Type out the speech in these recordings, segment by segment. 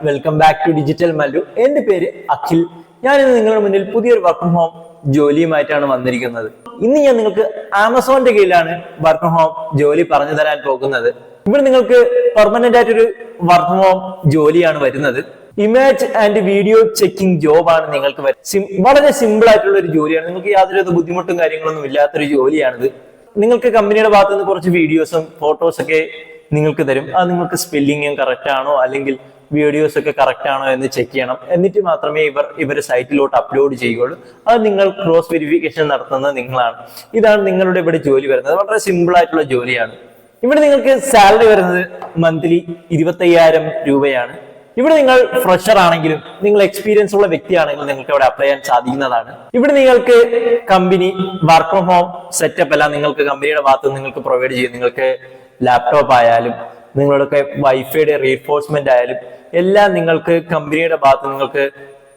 Welcome back to digital Mallu. എൻ്റെ പേര് അഖിൽ. ഞാനിന്ന് നിങ്ങളുടെ മുന്നിൽ പുതിയൊരു വർക്ക് ഫ്രം ഹോം ജോലിയുമായിട്ടാണ് വന്നിരിക്കുന്നത്. ഇന്ന് ഞാൻ നിങ്ങൾക്ക് ആമസോണിന്റെ കീഴിലാണ് വർക്ക് ഫ്രം ഹോം ജോലി പറഞ്ഞു തരാൻ പോകുന്നത്. ഇവിടെ നിങ്ങൾക്ക് പെർമനന്റ് ആയിട്ടൊരു വർക്ക് ഫ്രം ഹോം ജോലിയാണ് വരുന്നത്. ഇമേജ് ആൻഡ് വീഡിയോ ചെക്കിംഗ് ജോബാണ് നിങ്ങൾക്ക് വളരെ സിമ്പിൾ ആയിട്ടുള്ള ഒരു ജോലിയാണ്. നിങ്ങൾക്ക് യാതൊരു ബുദ്ധിമുട്ടും കാര്യങ്ങളൊന്നും ഇല്ലാത്തൊരു ജോലിയാണിത്. നിങ്ങൾക്ക് കമ്പനിയുടെ ഭാഗത്ത് നിന്ന് കുറച്ച് വീഡിയോസും ഫോട്ടോസൊക്കെ നിങ്ങൾക്ക് തരും. അത് നിങ്ങൾക്ക് സ്പെല്ലിങ്ങും കറക്റ്റ് ആണോ അല്ലെങ്കിൽ വീഡിയോസ് ഒക്കെ കറക്റ്റ് ആണോ എന്ന് ചെക്ക് ചെയ്യണം. എന്നിട്ട് മാത്രമേ ഇവർ സൈറ്റിലോട്ട് അപ്ലോഡ് ചെയ്യുകയുള്ളൂ. അത് നിങ്ങൾ ക്രോസ് വെരിഫിക്കേഷൻ നടത്തുന്നത് നിങ്ങളാണ്. ഇതാണ് നിങ്ങളുടെ ഇവിടെ ജോലി വരുന്നത്. വളരെ സിമ്പിൾ ആയിട്ടുള്ള ജോലിയാണ്. ഇവിടെ നിങ്ങൾക്ക് സാലറി വരുന്നത് മന്ത്ലി 25,000 രൂപയാണ്. ഇവിടെ നിങ്ങൾ ഫ്രഷർ ആണെങ്കിലും നിങ്ങൾ എക്സ്പീരിയൻസ് ഉള്ള വ്യക്തിയാണെങ്കിലും നിങ്ങൾക്ക് ഇവിടെ അപ്ലൈ ചെയ്യാൻ സാധിക്കുന്നതാണ്. ഇവിടെ നിങ്ങൾക്ക് company work from home setup എല്ലാം നിങ്ങൾക്ക് കമ്പനിയുടെ ഭാഗത്ത് നിങ്ങൾക്ക് പ്രൊവൈഡ് ചെയ്യും. നിങ്ങൾക്ക് ലാപ്ടോപ്പ് ആയാലും നിങ്ങളുടെ വൈഫൈയുടെ റീഎൻഫോഴ്സ്മെന്റ് ആയാലും എല്ലാം നിങ്ങൾക്ക് കമ്പനിയുടെ ഭാഗത്ത് നിങ്ങൾക്ക്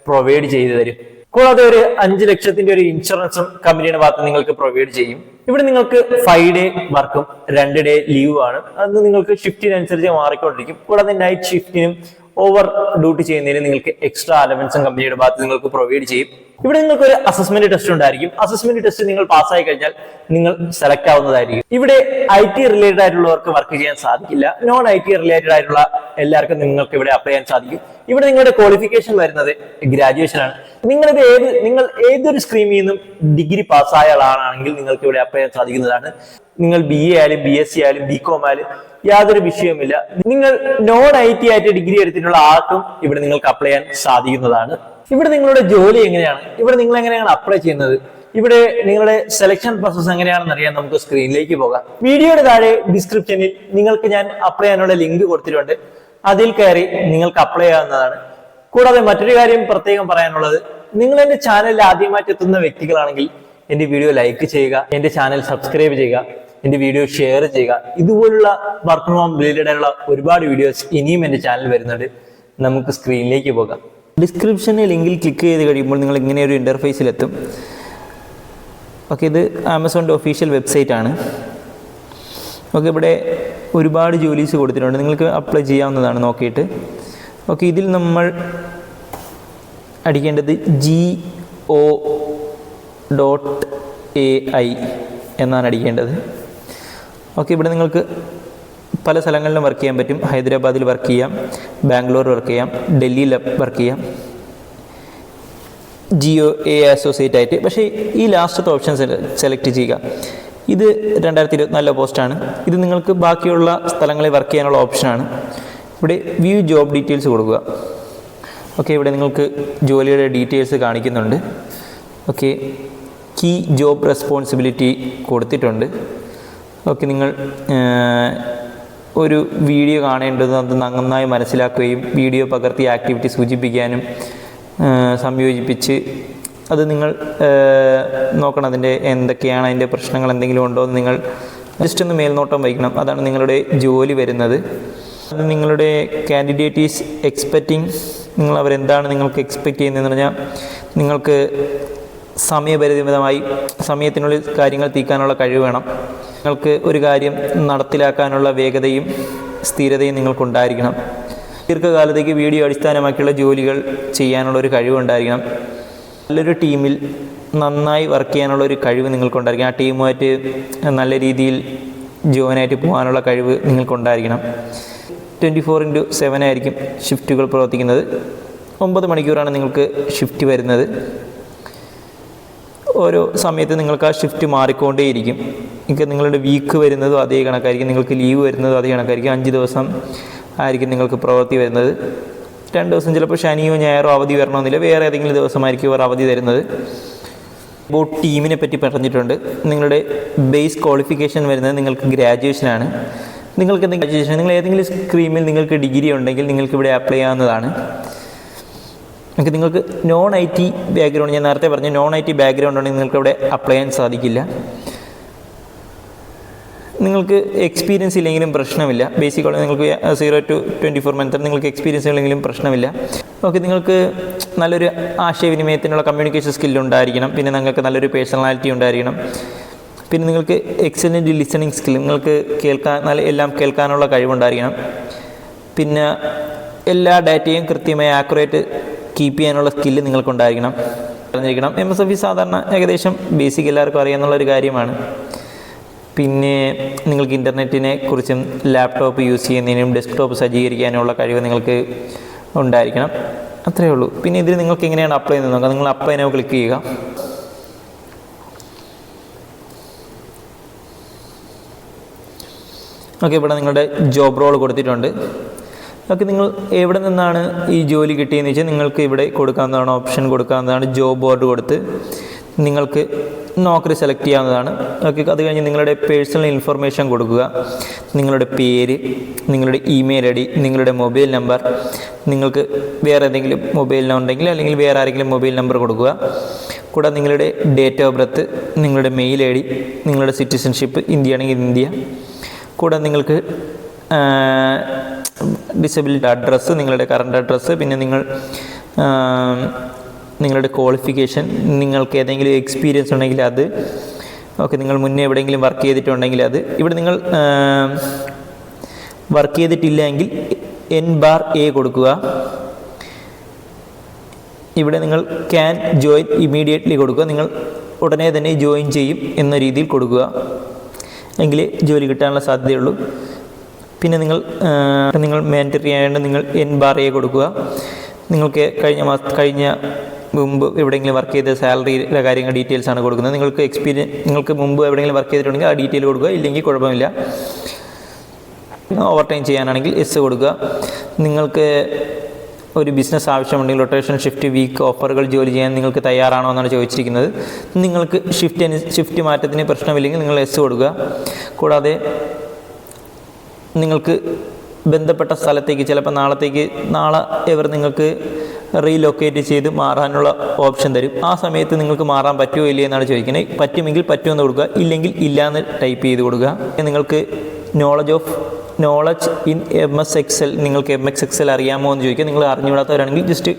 പ്രൊവൈഡ് ചെയ്തു തരും. കൂടാതെ ഒരു 5 ലക്ഷത്തിന്റെ ഒരു ഇൻഷുറൻസും കമ്പനിയുടെ ഭാഗത്ത് നിങ്ങൾക്ക് പ്രൊവൈഡ് ചെയ്യും. ഇവിടെ നിങ്ങൾക്ക് 5 ഡേ വർക്കും 2 ഡേ ലീവും ആണ്. അത് നിങ്ങൾക്ക് ഷിഫ്റ്റിനനുസരിച്ച് മാറിക്കൊണ്ടിരിക്കും. കൂടാതെ നൈറ്റ് ഷിഫ്റ്റിനും ഓവർ ഡ്യൂട്ടി ചെയ്യുന്നതിന് നിങ്ങൾക്ക് എക്സ്ട്രാ അലവൻസും കമ്പനിയുടെ ഭാഗത്ത് നിങ്ങൾക്ക് പ്രൊവൈഡ് ചെയ്യും. ഇവിടെ നിങ്ങൾക്ക് ഒരു അസസ്മെന്റ് ടെസ്റ്റ് ഉണ്ടായിരിക്കും. അസസ്മെന്റ് ടെസ്റ്റ് നിങ്ങൾ പാസ്സായി കഴിഞ്ഞാൽ നിങ്ങൾ സെലക്ട് ആവുന്നതായിരിക്കും. ഇവിടെ IT റിലേറ്റഡ് ആയിട്ടുള്ളവർക്ക് വർക്ക് ചെയ്യാൻ സാധിക്കില്ല. നോൺ IT റിലേറ്റഡ് ആയിട്ടുള്ള എല്ലാവർക്കും നിങ്ങൾക്ക് ഇവിടെ അപ്ലൈ ചെയ്യാൻ സാധിക്കും. ഇവിടെ നിങ്ങളുടെ ക്വാളിഫിക്കേഷൻ വരുന്നത് ഗ്രാജുവേഷൻ ആണ്. നിങ്ങൾ ഏതൊരു സ്ട്രീമിൽ നിന്നും ഡിഗ്രി പാസ്സായ ആളാണെങ്കിൽ നിങ്ങൾക്ക് ഇവിടെ അപ്ലൈ ചെയ്യാൻ സാധിക്കുന്നതാണ്. നിങ്ങൾ BA ആയാലും BSc ആയാലും BCom ആയാലും യാതൊരു വിഷയവുമില്ല. നിങ്ങൾ നോൺ IT ആയിട്ട് ഡിഗ്രി എടുത്തിട്ടുള്ള ആർക്കും ഇവിടെ നിങ്ങൾക്ക് അപ്ലൈ ചെയ്യാൻ സാധിക്കുന്നതാണ്. ഇവിടെ നിങ്ങളുടെ ജോലി എങ്ങനെയാണ്, ഇവിടെ നിങ്ങൾ എങ്ങനെയാണ് അപ്ലൈ ചെയ്യുന്നത്, ഇവിടെ നിങ്ങളുടെ സെലക്ഷൻ പ്രോസസ് എങ്ങനെയാണെന്ന് അറിയാൻ നമുക്ക് സ്ക്രീനിലേക്ക് പോകാം. വീഡിയോയുടെ താഴെ ഡിസ്ക്രിപ്ഷനിൽ നിങ്ങൾക്ക് ഞാൻ അപ്ലൈ ചെയ്യാനുള്ള ലിങ്ക് കൊടുത്തിട്ടുണ്ട്. അതിൽ കയറി നിങ്ങൾക്ക് അപ്ലൈ ചെയ്യാവുന്നതാണ്. കൂടാതെ മറ്റൊരു കാര്യം പ്രത്യേകം പറയാനുള്ളത്, നിങ്ങൾ എന്റെ ചാനലിൽ ആദ്യമായിട്ട് എത്തുന്ന വ്യക്തികളാണെങ്കിൽ എന്റെ വീഡിയോ ലൈക്ക് ചെയ്യുക, എന്റെ ചാനൽ സബ്സ്ക്രൈബ് ചെയ്യുക, എന്റെ വീഡിയോ ഷെയർ ചെയ്യുക. ഇതുപോലുള്ള വർക്ക് ഫ്രം ഹോം റിലേറ്റഡ് ആയിട്ടുള്ള ഒരുപാട് വീഡിയോസ് ഇനിയും എന്റെ ചാനൽ വരുന്നുണ്ട്. നമുക്ക് സ്ക്രീനിലേക്ക് പോകാം. ഡിസ്ക്രിപ്ഷനിൽ ലിങ്കിൽ ക്ലിക്ക് ചെയ്ത് കഴിയുമ്പോൾ നിങ്ങൾ ഇങ്ങനെ ഒരു ഇൻ്റർഫേസിലെത്തും. ഓക്കെ, ഇത് ആമസോണിൻ്റെ ഒഫീഷ്യൽ വെബ്സൈറ്റ് ആണ്. ഓക്കെ, ഇവിടെ ഒരുപാട് ജോലീസ് കൊടുത്തിട്ടുണ്ട്. നിങ്ങൾക്ക് അപ്ലൈ ചെയ്യാവുന്നതാണ് നോക്കിയിട്ട്. ഓക്കെ, ഇതിൽ നമ്മൾ അടിക്കേണ്ടത് GO.AI എന്നാണ് അടിക്കേണ്ടത്. ഓക്കെ, ഇവിടെ നിങ്ങൾക്ക് പല സ്ഥലങ്ങളിലും വർക്ക് ചെയ്യാൻ പറ്റും. ഹൈദരാബാദിൽ വർക്ക് ചെയ്യാം, ബാംഗ്ലൂർ വർക്ക് ചെയ്യാം, ഡൽഹിയിൽ വർക്ക് ചെയ്യാം, GOA അസോസിയേറ്റ് ആയിട്ട്. പക്ഷേ ഈ ലാസ്റ്റത്തെ ഓപ്ഷൻ സെലക്ട് ചെയ്യുക. ഇത് 2024 പോസ്റ്റാണ്. ഇത് നിങ്ങൾക്ക് ബാക്കിയുള്ള സ്ഥലങ്ങളിൽ വർക്ക് ചെയ്യാനുള്ള ഓപ്ഷനാണ്. ഇവിടെ വ്യൂ ജോബ് ഡീറ്റെയിൽസ് കൊടുക്കുക. ഓക്കെ, ഇവിടെ നിങ്ങൾക്ക് ജോലിയുടെ ഡീറ്റെയിൽസ് കാണിക്കുന്നുണ്ട്. ഓക്കെ, കീ ജോബ് റെസ്പോൺസിബിലിറ്റി കൊടുത്തിട്ടുണ്ട്. ഓക്കെ, നിങ്ങൾ ഒരു വീഡിയോ കാണേണ്ടത് അത് നന്നായി മനസ്സിലാക്കുകയും വീഡിയോ പകർത്തി ആക്ടിവിറ്റി സൂചിപ്പിക്കാനും സംയോജിപ്പിച്ച് അത് നിങ്ങൾ നോക്കണം. അതിൻ്റെ എന്തൊക്കെയാണ് അതിൻ്റെ പ്രശ്നങ്ങൾ എന്തെങ്കിലും ഉണ്ടോ എന്ന് നിങ്ങൾ ജസ്റ്റ് ഒന്ന് മേൽനോട്ടം വഹിക്കണം. അതാണ് നിങ്ങളുടെ ജോലി വരുന്നത്. അത് നിങ്ങളുടെ കാൻഡിഡേറ്റ് ഈസ് എക്സ്പെക്റ്റിംഗ്, നിങ്ങൾ അവരെന്താണ് നിങ്ങൾക്ക് എക്സ്പെക്റ്റ് ചെയ്യുന്നതെന്ന് പറഞ്ഞാൽ നിങ്ങൾക്ക് സമയപരിമിതമായി സമയത്തിനുള്ളിൽ കാര്യങ്ങൾ തീർക്കാനുള്ള കഴിവ് വേണം. നിങ്ങൾക്ക് ഒരു കാര്യം നടപ്പിലാക്കാനുള്ള വേഗതയും സ്ഥിരതയും നിങ്ങൾക്കുണ്ടായിരിക്കണം. ദീർഘകാലത്തേക്ക് വീഡിയോ അടിസ്ഥാനമാക്കിയുള്ള ജോലികൾ ചെയ്യാനുള്ള ഒരു കഴിവുണ്ടായിരിക്കണം. നല്ലൊരു ടീമിൽ നന്നായി വർക്ക് ചെയ്യാനുള്ള ഒരു കഴിവ് നിങ്ങൾക്കുണ്ടായിരിക്കണം. ആ ടീമുമായിട്ട് നല്ല രീതിയിൽ ജോയിനായിട്ട് പോകാനുള്ള കഴിവ് നിങ്ങൾക്കുണ്ടായിരിക്കണം. 24/7 ആയിരിക്കും ഷിഫ്റ്റുകൾ പ്രവർത്തിക്കുന്നത്. 9 മണിക്കൂറാണ് നിങ്ങൾക്ക് ഷിഫ്റ്റ് വരുന്നത്. ഓരോ സമയത്ത് നിങ്ങൾക്ക് ആ ഷിഫ്റ്റ് മാറിക്കൊണ്ടേയിരിക്കും. നിങ്ങൾക്ക് നിങ്ങളുടെ വീക്ക് വരുന്നതും അതേ കണക്കായിരിക്കും, നിങ്ങൾക്ക് ലീവ് വരുന്നതും അതേ കണക്കായിരിക്കും. 5 ദിവസം ആയിരിക്കും നിങ്ങൾക്ക് പ്രവൃത്തി വരുന്നത്. 2 ദിവസം ചിലപ്പോൾ ശനിയോ ഞായറോ അവധി വരണമെന്നില്ല, വേറെ ഏതെങ്കിലും ദിവസമായിരിക്കും ഇവർ അവധി തരുന്നത്. ഇപ്പോൾ ടീമിനെ പറ്റി പറഞ്ഞിട്ടുണ്ട്. നിങ്ങളുടെ ബേസ് ക്വാളിഫിക്കേഷൻ വരുന്നത് നിങ്ങൾക്ക് ഗ്രാജുവേഷനാണ്. നിങ്ങൾക്ക് എന്തെങ്കിലും ഗ്രാജുവേഷൻ, നിങ്ങൾ ഏതെങ്കിലും സ്ട്രീമിൽ നിങ്ങൾക്ക് ഡിഗ്രി ഉണ്ടെങ്കിൽ നിങ്ങൾക്ക് ഇവിടെ അപ്ലൈ ചെയ്യാവുന്നതാണ്. നിങ്ങൾക്ക് നോൺ IT ബാക്ക്ഗ്രൗണ്ട്, ഞാൻ നേരത്തെ പറഞ്ഞു നോൺ IT ബാക്ക്ഗ്രൗണ്ട് ഉണ്ടെങ്കിൽ നിങ്ങൾക്ക് ഇവിടെ അപ്ലൈ ചെയ്യാൻ സാധിക്കില്ല. നിങ്ങൾക്ക് എക്സ്പീരിയൻസ് ഇല്ലെങ്കിലും പ്രശ്നമില്ല. ബേസിക്കലി നിങ്ങൾക്ക് 0 to 24 മന്ത് നിങ്ങൾക്ക് എക്സ്പീരിയൻസ് ഇല്ലെങ്കിലും പ്രശ്നമില്ല. ഓക്കെ, നിങ്ങൾക്ക് നല്ലൊരു ആശയവിനിമയത്തിനുള്ള കമ്മ്യൂണിക്കേഷൻ സ്കില്ലുണ്ടായിരിക്കണം. പിന്നെ നിങ്ങൾക്ക് നല്ലൊരു പേഴ്സണാലിറ്റി ഉണ്ടായിരിക്കണം. പിന്നെ നിങ്ങൾക്ക് എക്സലൻറ്റ് ലിസണിങ് സ്കിൽ, നിങ്ങൾക്ക് എല്ലാം കേൾക്കാനുള്ള കഴിവുണ്ടായിരിക്കണം. പിന്നെ എല്ലാ ഡാറ്റയും കൃത്യമായി ആക്യുറേറ്റ് കീപ്പ് ചെയ്യാനുള്ള സ്കില്ല് നിങ്ങൾക്കുണ്ടായിരിക്കണം. അറിഞ്ഞിരിക്കണം. MSFE സാധാരണ ഏകദേശം ബേസിക് എല്ലാവർക്കും അറിയാവുന്നൊരു കാര്യമാണ്. പിന്നെ നിങ്ങൾക്ക് ഇൻ്റർനെറ്റിനെ കുറിച്ചും ലാപ്ടോപ്പ് യൂസ് ചെയ്യുന്നതിനും ഡെസ്ക്ടോപ്പ് സജ്ജീകരിക്കാനുള്ള കഴിവ് നിങ്ങൾക്ക് ഉണ്ടായിരിക്കണം. അത്രയേ ഉള്ളൂ. പിന്നെ ഇതിൽ നിങ്ങൾക്ക് എങ്ങനെയാണ് അപ്ലൈ ചെയ്യുന്നത് നോക്കാം. നിങ്ങൾ അപ്ലൈ നൗ ക്ലിക്ക് ചെയ്യുക. ഓക്കെ, ഇവിടെ നിങ്ങളുടെ ജോബ് റോൾ കൊടുത്തിട്ടുണ്ട്. ഓക്കെ, നിങ്ങൾ എവിടെ നിന്നാണ് ഈ ജോലി കിട്ടിയെന്ന് വെച്ചാൽ നിങ്ങൾക്ക് ഇവിടെ കൊടുക്കാവുന്നതാണ്, ഓപ്ഷൻ കൊടുക്കാവുന്നതാണ്. ജോബ് ബോർഡ് കൊടുത്ത് നിങ്ങൾക്ക് നോക്കറി സെലക്ട് ചെയ്യാവുന്നതാണ്. ഓക്കെ, അത് കഴിഞ്ഞ് നിങ്ങളുടെ പേഴ്സണൽ ഇൻഫർമേഷൻ കൊടുക്കുക. നിങ്ങളുടെ പേര്, നിങ്ങളുടെ ഇമെയിൽ ID, നിങ്ങളുടെ മൊബൈൽ നമ്പർ, നിങ്ങൾക്ക് വേറെ ഏതെങ്കിലും മൊബൈൽ ഉണ്ടെങ്കിൽ അല്ലെങ്കിൽ വേറെ ആരെങ്കിലും മൊബൈൽ നമ്പർ കൊടുക്കുക. കൂടാതെ നിങ്ങളുടെ ഡേറ്റ് ഓഫ് ബർത്ത്, നിങ്ങളുടെ മെയിൽ ID, നിങ്ങളുടെ സിറ്റിസൺഷിപ്പ്, ഇന്ത്യ ആണെങ്കിൽ ഇന്ത്യ. കൂടാതെ നിങ്ങൾക്ക് ഡിസബിലിറ്റി അഡ്രസ്സ്, നിങ്ങളുടെ കറണ്ട് അഡ്രസ്സ്, പിന്നെ നിങ്ങളുടെ ക്വാളിഫിക്കേഷൻ, നിങ്ങൾക്ക് ഏതെങ്കിലും എക്സ്പീരിയൻസ് ഉണ്ടെങ്കിൽ അത്. ഓക്കെ, നിങ്ങൾ മുന്നേ എവിടെയെങ്കിലും വർക്ക് ചെയ്തിട്ടുണ്ടെങ്കിൽ അത്. ഇവിടെ നിങ്ങൾ വർക്ക് ചെയ്തിട്ടില്ലെങ്കിൽ N+A കൊടുക്കുക. ഇവിടെ നിങ്ങൾ ക്യാൻ ജോയിൻ ഇമ്മീഡിയറ്റ്ലി കൊടുക്കുക. നിങ്ങൾ ഉടനെ തന്നെ ജോയിൻ ചെയ്യും എന്ന രീതിയിൽ കൊടുക്കുക. എങ്കിലേ ജോലി കിട്ടാനുള്ള സാധ്യതയുള്ളൂ. പിന്നെ നിങ്ങൾ മാൻഡറ്ററി ആയതുകൊണ്ട് നിങ്ങൾ N+A കൊടുക്കുക. നിങ്ങൾക്ക് കഴിഞ്ഞ മുമ്പ് എവിടെയെങ്കിലും വർക്ക് ചെയ്ത സാലറിയുടെ കാര്യങ്ങൾ ഡീറ്റെയിൽസാണ് കൊടുക്കുന്നത്. നിങ്ങൾക്ക് മുമ്പ് എവിടെയെങ്കിലും വർക്ക് ചെയ്തിട്ടുണ്ടെങ്കിൽ ആ ഡീറ്റെയിൽ കൊടുക്കുക. ഇല്ലെങ്കിൽ കുഴപ്പമില്ല. ഓവർ ടൈം ചെയ്യാനാണെങ്കിൽ S കൊടുക്കുക. നിങ്ങൾക്ക് ഒരു ബിസിനസ് ആവശ്യമുണ്ടെങ്കിൽ റൊട്ടേഷൻ, ഷിഫ്റ്റ്, വീക്ക് ഓഫറുകൾ ജോലി ചെയ്യാൻ നിങ്ങൾക്ക് തയ്യാറാണോ എന്നാണ് ചോദിച്ചിരിക്കുന്നത്. നിങ്ങൾക്ക് ഷിഫ്റ്റ് മാറ്റത്തിന് പ്രശ്നമില്ലെങ്കിൽ നിങ്ങൾ S കൊടുക്കുക. കൂടാതെ നിങ്ങൾക്ക് ബന്ധപ്പെട്ട സ്ഥലത്തേക്ക് ചിലപ്പോൾ നാളെ ഇവർ നിങ്ങൾക്ക് റീലൊക്കേറ്റ് ചെയ്ത് മാറാനുള്ള ഓപ്ഷൻ തരും. ആ സമയത്ത് നിങ്ങൾക്ക് മാറാൻ പറ്റുമോ ഇല്ലേ എന്നാണ് ചോദിക്കുന്നത്. പറ്റുമെങ്കിൽ പറ്റുമെന്ന് കൊടുക്കുക, ഇല്ലെങ്കിൽ ഇല്ലയെന്ന് ടൈപ്പ് ചെയ്ത് കൊടുക്കുക. നിങ്ങൾക്ക് നോളജ് ഇൻ MS Excel, നിങ്ങൾക്ക് MS Excel അറിയാമോ എന്ന് ചോദിക്കുക. നിങ്ങൾ അറിഞ്ഞുകൂടാത്തവരാണെങ്കിൽ ജസ്റ്റ്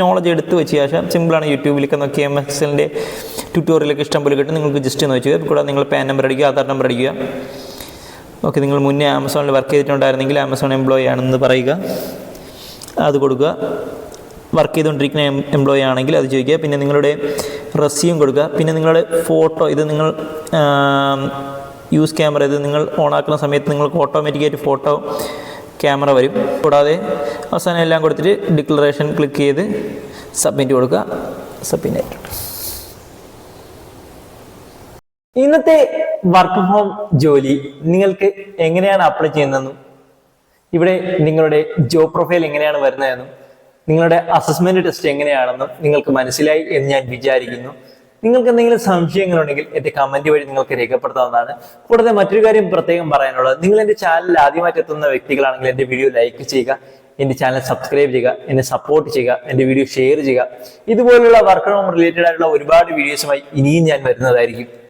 നോളജ് എടുത്ത് വെച്ച് ശേഷം സിമ്പിളാണ്, യൂട്യൂബിലൊക്കെ നോക്കി MS Excelൻ്റെ ട്യൂട്ടോറിയലൊക്കെ ഇഷ്ടം പോലെ കിട്ടും. നിങ്ങൾക്ക് ജസ്റ്റ് ഒന്ന് വെച്ച് കൂടാതെ നിങ്ങൾ പാൻ നമ്പർ അടിക്കുക, ആധാർ നമ്പർ അടിക്കുക. ഓക്കെ, നിങ്ങൾ മുന്നേ ആമസോണിൽ വർക്ക് ചെയ്തിട്ടുണ്ടായിരുന്നെങ്കിൽ ആമസോൺ എംപ്ലോയി ആണെന്ന് പറയുക, അത് കൊടുക്കുക. വർക്ക് ചെയ്തുകൊണ്ടിരിക്കുന്ന എംപ്ലോയി ആണെങ്കിൽ അത് ചോദിക്കുക. പിന്നെ നിങ്ങളുടെ റെസ്യൂം കൊടുക്കുക. പിന്നെ നിങ്ങളുടെ ഫോട്ടോ, ഇത് നിങ്ങൾ യൂസ് ക്യാമറ, ഇത് നിങ്ങൾ ഓണാക്കുന്ന സമയത്ത് നിങ്ങൾക്ക് ഓട്ടോമാറ്റിക്കായിട്ട് ഫോട്ടോ ക്യാമറ വരും. കൂടാതെ അവസാനം എല്ലാം കൊടുത്തിട്ട് ഡിക്ലറേഷൻ ക്ലിക്ക് ചെയ്ത് സബ്മിറ്റ് കൊടുക്കുക. സബ്മിറ്റ് ആയിട്ടുണ്ട്. ഇന്നത്തെ വർക്ക് ഫ്രം ഹോം ജോലി നിങ്ങൾക്ക് എങ്ങനെയാണ് അപ്ലൈ ചെയ്യുന്നതെന്നും ഇവിടെ നിങ്ങളുടെ ജോബ് പ്രൊഫൈൽ എങ്ങനെയാണ് വരുന്നതെന്നും നിങ്ങളുടെ അസസ്മെന്റ് ടെസ്റ്റ് എങ്ങനെയാണെന്നും നിങ്ങൾക്ക് മനസ്സിലായി എന്ന് ഞാൻ വിചാരിക്കുന്നു. നിങ്ങൾക്ക് എന്തെങ്കിലും സംശയങ്ങളുണ്ടെങ്കിൽ എന്റെ കമന്റ് വഴി നിങ്ങൾക്ക് രേഖപ്പെടുത്താവുന്നതാണ്. കൂടാതെ മറ്റൊരു കാര്യം പ്രത്യേകം പറയാനുള്ളത്, നിങ്ങൾ എന്റെ ചാനലിൽ ആദ്യമായിട്ട് എത്തുന്ന വ്യക്തികളാണെങ്കിൽ എന്റെ വീഡിയോ ലൈക്ക് ചെയ്യുക, എന്റെ ചാനൽ സബ്സ്ക്രൈബ് ചെയ്യുക, എന്നെ സപ്പോർട്ട് ചെയ്യുക, എന്റെ വീഡിയോ ഷെയർ ചെയ്യുക. ഇതുപോലുള്ള വർക്ക് ഫ്രം ഹോം റിലേറ്റഡ് ആയിട്ടുള്ള ഒരുപാട് വീഡിയോസുമായി ഇനിയും ഞാൻ വരുന്നതായിരിക്കും.